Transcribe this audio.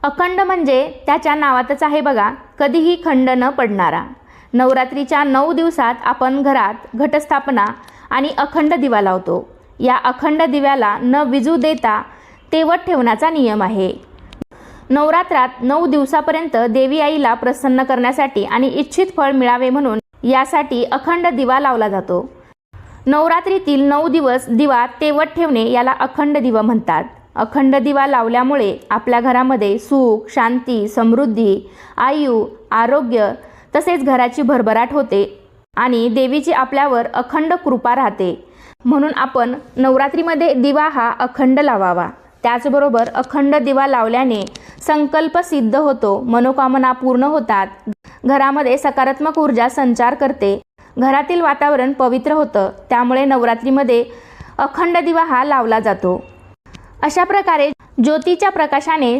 अखंड म्हणजे त्याच्या नावातच आहे बघा, कधीही खंड न पडणारा। नवरात्रीच्या 9 दिवसात आपण घरात घटस्थापना आणि अखंड दिवा लावतो। या अखंड दिव्याला न विजू देता तेवत ठेवण्याचा नियम आहे। नवरात्रात 9 दिवसापर्यंत देवी आईला प्रसन्न करण्यासाठी आणि इच्छित फळ मिळावे म्हणून यासाठी अखंड दिवा लावला जातो। नवरात्रीतील 9 दिवस दिवा तेवत ठेवणे याला अखंड दिवा म्हणतात। अखंड दिवा लावल्यामुळे आपल्या घरामध्ये सुख, शांती, समृद्धी, आयु, आरोग्य तसेच घराची भरभराट होते आणि देवीची आपल्यावर अखंड कृपा राहते। म्हणून आपण नवरात्रीमध्ये दिवा हा अखंड लावावा। त्याचबरोबर अखंड दिवा लावल्याने संकल्प सिद्ध होतो, मनोकामना पूर्ण होतात, घरामध्ये सकारात्मक ऊर्जा संचार करते, घरातील वातावरण पवित्र होतं। त्यामुळे नवरात्रीमध्ये अखंड दिवा हा लावला जातो। अशा प्रकारे ज्योतीच्या प्रकाशाने